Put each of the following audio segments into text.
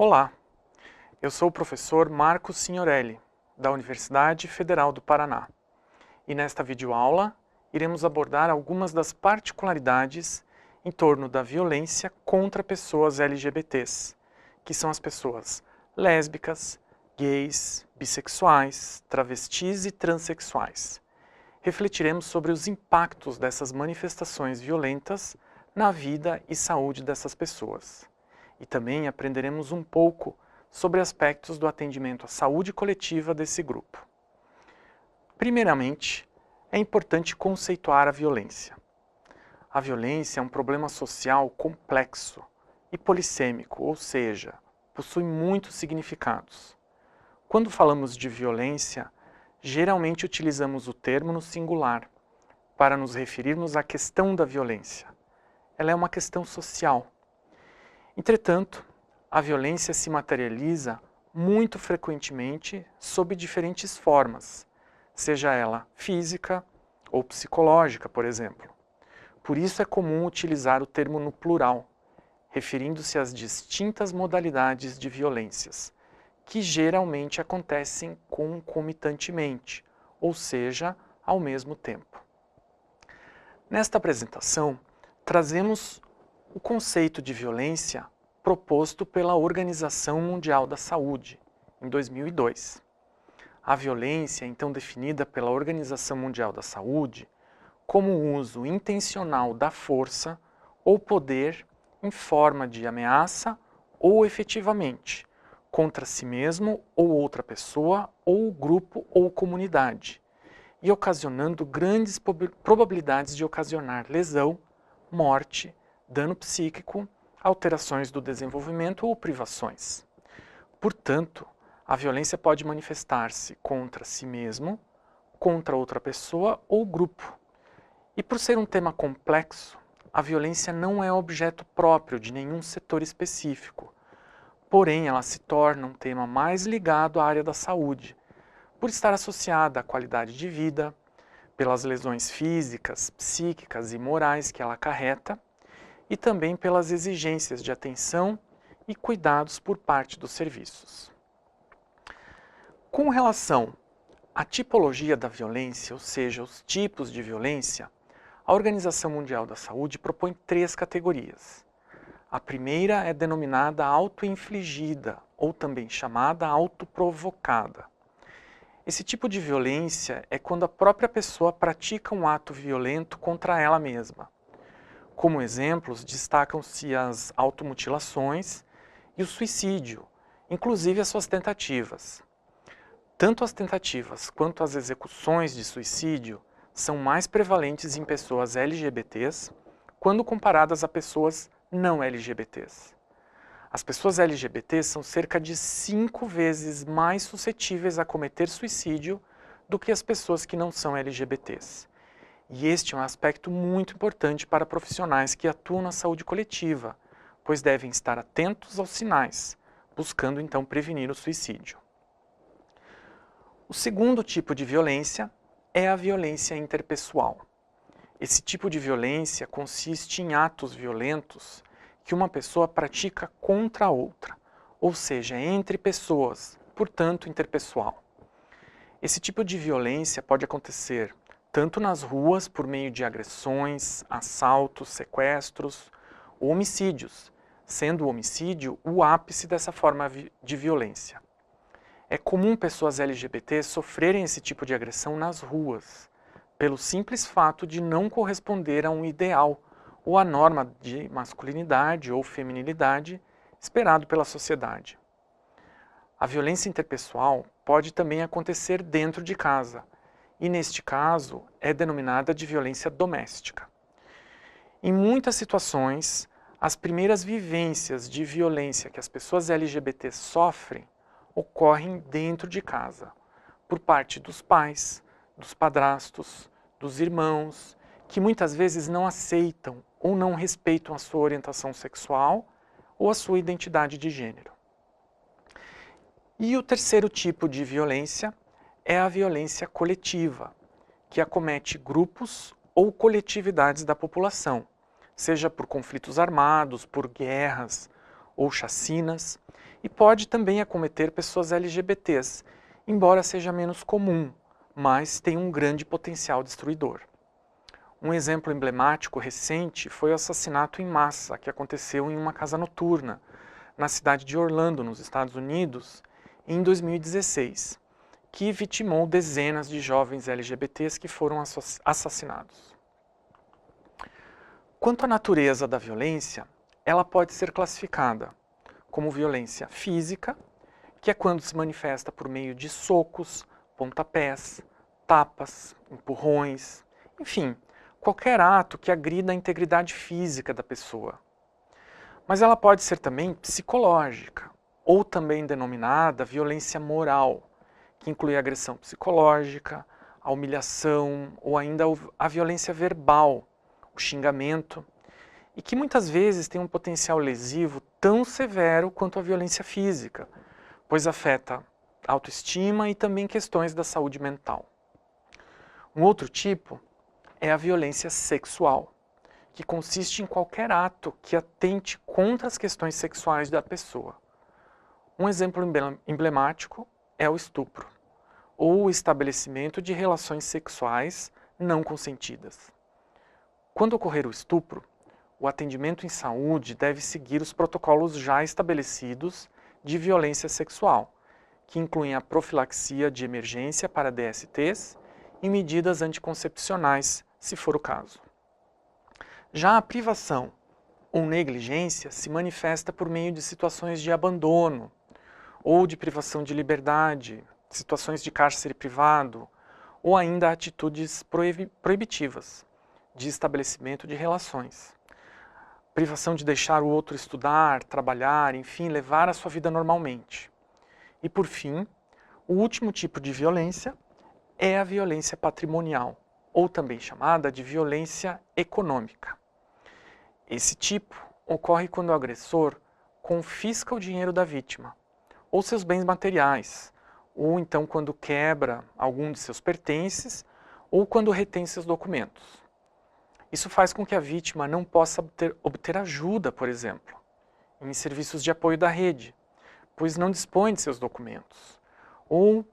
Olá, eu sou o professor Marcos Signorelli, da Universidade Federal do Paraná. E nesta videoaula, iremos abordar algumas das particularidades em torno da violência contra pessoas LGBTs, que são as pessoas lésbicas, gays, bissexuais, travestis e transexuais. Refletiremos sobre os impactos dessas manifestações violentas na vida e saúde dessas pessoas. E também aprenderemos um pouco sobre aspectos do atendimento à saúde coletiva desse grupo. Primeiramente, é importante conceituar a violência. A violência é um problema social complexo e polissêmico, ou seja, possui muitos significados. Quando falamos de violência, geralmente utilizamos o termo no singular, para nos referirmos à questão da violência. Ela é uma questão social. Entretanto, a violência se materializa muito frequentemente sob diferentes formas, seja ela física ou psicológica, por exemplo. Por isso é comum utilizar o termo no plural, referindo-se às distintas modalidades de violências, que geralmente acontecem concomitantemente, ou seja, ao mesmo tempo. Nesta apresentação, trazemos o conceito de violência proposto pela Organização Mundial da Saúde, em 2002. A violência é então definida pela Organização Mundial da Saúde como o uso intencional da força ou poder em forma de ameaça ou efetivamente contra si mesmo ou outra pessoa ou grupo ou comunidade, e ocasionando grandes probabilidades de ocasionar lesão, morte, dano psíquico, alterações do desenvolvimento ou privações. Portanto, a violência pode manifestar-se contra si mesmo, contra outra pessoa ou grupo. E por ser um tema complexo, a violência não é objeto próprio de nenhum setor específico. Porém, ela se torna um tema mais ligado à área da saúde, por estar associada à qualidade de vida, pelas lesões físicas, psíquicas e morais que ela acarreta, e também pelas exigências de atenção e cuidados por parte dos serviços. Com relação à tipologia da violência, ou seja, os tipos de violência, a Organização Mundial da Saúde propõe 3 categorias. A primeira é denominada autoinfligida, ou também chamada autoprovocada. Esse tipo de violência é quando a própria pessoa pratica um ato violento contra ela mesma. Como exemplos, destacam-se as automutilações e o suicídio, inclusive as suas tentativas. Tanto as tentativas quanto as execuções de suicídio são mais prevalentes em pessoas LGBTs quando comparadas a pessoas não LGBTs. As pessoas LGBTs são cerca de 5 vezes mais suscetíveis a cometer suicídio do que as pessoas que não são LGBTs. E este é um aspecto muito importante para profissionais que atuam na saúde coletiva, pois devem estar atentos aos sinais, buscando então prevenir o suicídio. O segundo tipo de violência é a violência interpessoal. Esse tipo de violência consiste em atos violentos que uma pessoa pratica contra a outra, ou seja, entre pessoas, portanto interpessoal. Esse tipo de violência pode acontecer tanto nas ruas por meio de agressões, assaltos, sequestros ou homicídios, sendo o homicídio o ápice dessa forma de violência. É comum pessoas LGBT sofrerem esse tipo de agressão nas ruas, pelo simples fato de não corresponder a um ideal ou a norma de masculinidade ou feminilidade esperado pela sociedade. A violência interpessoal pode também acontecer dentro de casa, e neste caso é denominada de violência doméstica. Em muitas situações, as primeiras vivências de violência que as pessoas LGBT sofrem ocorrem dentro de casa, por parte dos pais, dos padrastos, dos irmãos, que muitas vezes não aceitam ou não respeitam a sua orientação sexual ou a sua identidade de gênero. E o terceiro tipo de violência é a violência coletiva, que acomete grupos ou coletividades da população, seja por conflitos armados, por guerras ou chacinas, e pode também acometer pessoas LGBTs, embora seja menos comum, mas tem um grande potencial destruidor. Um exemplo emblemático recente foi o assassinato em massa que aconteceu em uma casa noturna, na cidade de Orlando, nos Estados Unidos, em 2016, que vitimou dezenas de jovens LGBTs que foram assassinados. Quanto à natureza da violência, ela pode ser classificada como violência física, que é quando se manifesta por meio de socos, pontapés, tapas, empurrões, enfim, qualquer ato que agrida a integridade física da pessoa. Mas ela pode ser também psicológica, ou também denominada violência moral, que inclui a agressão psicológica, a humilhação ou ainda a violência verbal, o xingamento, e que muitas vezes tem um potencial lesivo tão severo quanto a violência física, pois afeta a autoestima e também questões da saúde mental. Um outro tipo é a violência sexual, que consiste em qualquer ato que atente contra as questões sexuais da pessoa. Um exemplo emblemático é o estupro, ou o estabelecimento de relações sexuais não consentidas. Quando ocorrer o estupro, o atendimento em saúde deve seguir os protocolos já estabelecidos de violência sexual, que incluem a profilaxia de emergência para DSTs e medidas anticoncepcionais, se for o caso. Já a privação ou negligência se manifesta por meio de situações de abandono ou de privação de liberdade, situações de cárcere privado ou ainda atitudes proibitivas de estabelecimento de relações. Privação de deixar o outro estudar, trabalhar, enfim, levar a sua vida normalmente. E por fim, o último tipo de violência é a violência patrimonial, ou também chamada de violência econômica. Esse tipo ocorre quando o agressor confisca o dinheiro da vítima, ou seus bens materiais, ou então quando quebra algum de seus pertences, ou quando retém seus documentos. Isso faz com que a vítima não possa obter ajuda, por exemplo, em serviços de apoio da rede, pois não dispõe de seus documentos, ou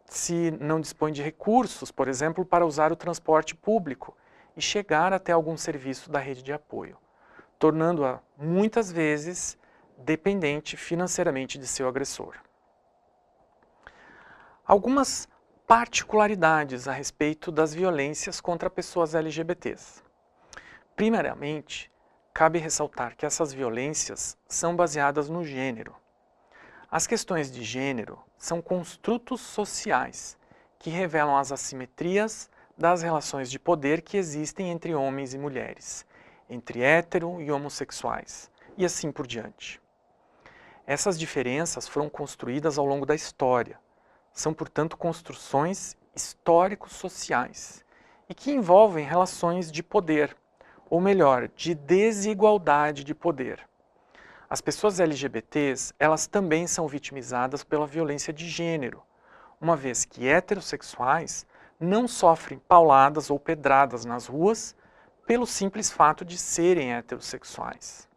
se não dispõe de recursos, por exemplo, para usar o transporte público e chegar até algum serviço da rede de apoio, tornando-a, muitas vezes, dependente financeiramente de seu agressor. Algumas particularidades a respeito das violências contra pessoas LGBTs. Primeiramente, cabe ressaltar que essas violências são baseadas no gênero. As questões de gênero são construtos sociais que revelam as assimetrias das relações de poder que existem entre homens e mulheres, entre hétero e homossexuais, e assim por diante. Essas diferenças foram construídas ao longo da história. São, portanto, construções histórico-sociais e que envolvem relações de poder, ou melhor, de desigualdade de poder. As pessoas LGBTs, elas também são vitimizadas pela violência de gênero, uma vez que heterossexuais não sofrem pauladas ou pedradas nas ruas pelo simples fato de serem heterossexuais.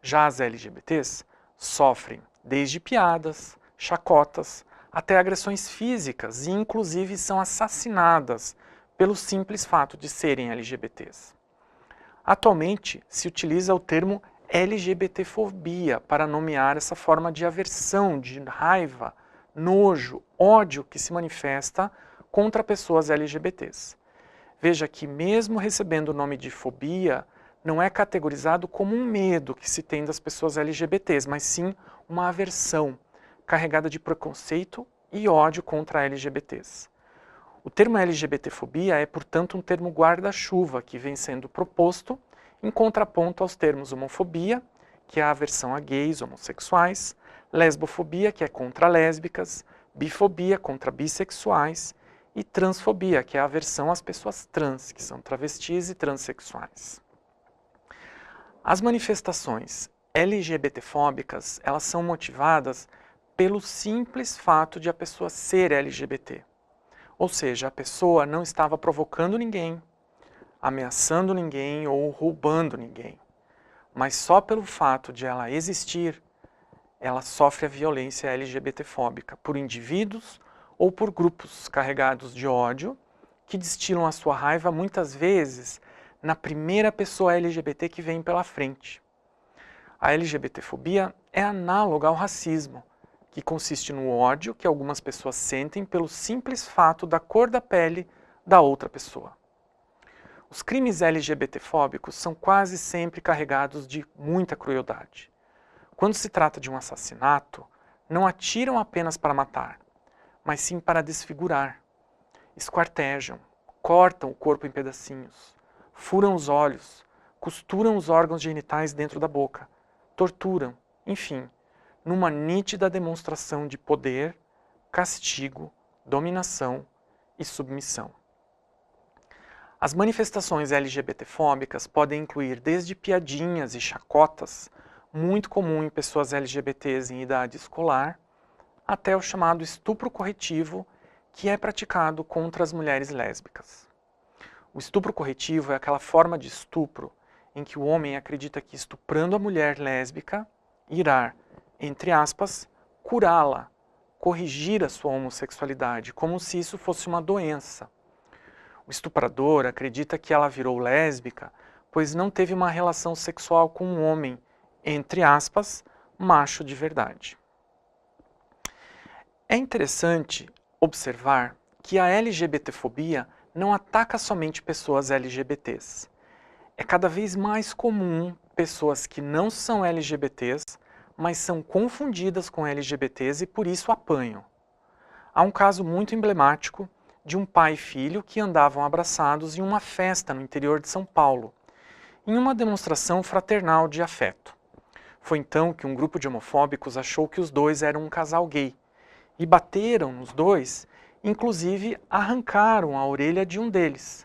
Já as LGBTs sofrem desde piadas, chacotas, até agressões físicas e inclusive são assassinadas pelo simples fato de serem LGBTs. Atualmente, se utiliza o termo LGBTfobia para nomear essa forma de aversão, de raiva, nojo, ódio que se manifesta contra pessoas LGBTs. Veja que mesmo recebendo o nome de fobia, não é categorizado como um medo que se tem das pessoas LGBTs, mas sim uma aversão, carregada de preconceito e ódio contra LGBTs. O termo LGBTfobia é, portanto, um termo guarda-chuva que vem sendo proposto em contraponto aos termos homofobia, que é a aversão a gays, homossexuais, lesbofobia, que é contra lésbicas, bifobia, contra bissexuais, e transfobia, que é a aversão às pessoas trans, que são travestis e transexuais. As manifestações LGBTfóbicas, elas são motivadas pelo simples fato de a pessoa ser LGBT. Ou seja, a pessoa não estava provocando ninguém, ameaçando ninguém ou roubando ninguém. Mas só pelo fato de ela existir, ela sofre a violência LGBTfóbica por indivíduos ou por grupos carregados de ódio que destilam a sua raiva muitas vezes na primeira pessoa LGBT que vem pela frente. A LGBTfobia é análoga ao racismo, que consiste no ódio que algumas pessoas sentem pelo simples fato da cor da pele da outra pessoa. Os crimes LGBTfóbicos são quase sempre carregados de muita crueldade. Quando se trata de um assassinato, não atiram apenas para matar, mas sim para desfigurar. Esquartejam, cortam o corpo em pedacinhos, furam os olhos, costuram os órgãos genitais dentro da boca, torturam, enfim, numa nítida demonstração de poder, castigo, dominação e submissão. As manifestações LGBTfóbicas podem incluir desde piadinhas e chacotas, muito comum em pessoas LGBTs em idade escolar, até o chamado estupro corretivo, que é praticado contra as mulheres lésbicas. O estupro corretivo é aquela forma de estupro em que o homem acredita que estuprando a mulher lésbica irá, entre aspas, curá-la, corrigir a sua homossexualidade, como se isso fosse uma doença. O estuprador acredita que ela virou lésbica, pois não teve uma relação sexual com um homem, entre aspas, macho de verdade. É interessante observar que a LGBTfobia não ataca somente pessoas LGBTs. É cada vez mais comum pessoas que não são LGBTs, mas são confundidas com LGBTs e por isso apanham. Há um caso muito emblemático de um pai e filho que andavam abraçados em uma festa no interior de São Paulo, em uma demonstração fraternal de afeto. Foi então que um grupo de homofóbicos achou que os dois eram um casal gay e bateram nos dois, inclusive arrancaram a orelha de um deles.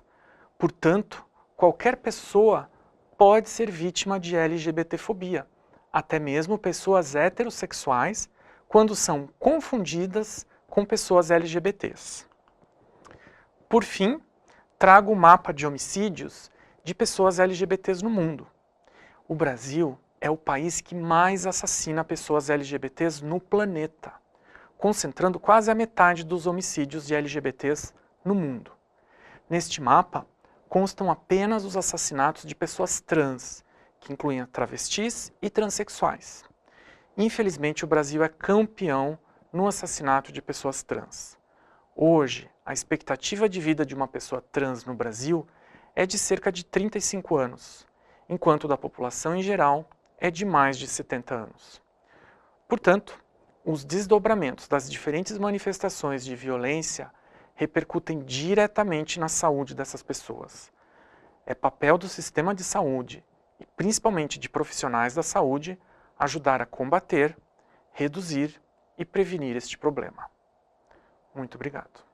Portanto, qualquer pessoa pode ser vítima de LGBTfobia, até mesmo pessoas heterossexuais, quando são confundidas com pessoas LGBTs. Por fim, trago o mapa de homicídios de pessoas LGBTs no mundo. O Brasil é o país que mais assassina pessoas LGBTs no planeta, concentrando quase a metade dos homicídios de LGBTs no mundo. Neste mapa, constam apenas os assassinatos de pessoas trans, que incluem travestis e transexuais. Infelizmente, o Brasil é campeão no assassinato de pessoas trans. Hoje, a expectativa de vida de uma pessoa trans no Brasil é de cerca de 35 anos, enquanto da população em geral é de mais de 70 anos. Portanto, os desdobramentos das diferentes manifestações de violência repercutem diretamente na saúde dessas pessoas. É papel do sistema de saúde, e principalmente de profissionais da saúde, ajudar a combater, reduzir e prevenir este problema. Muito obrigado.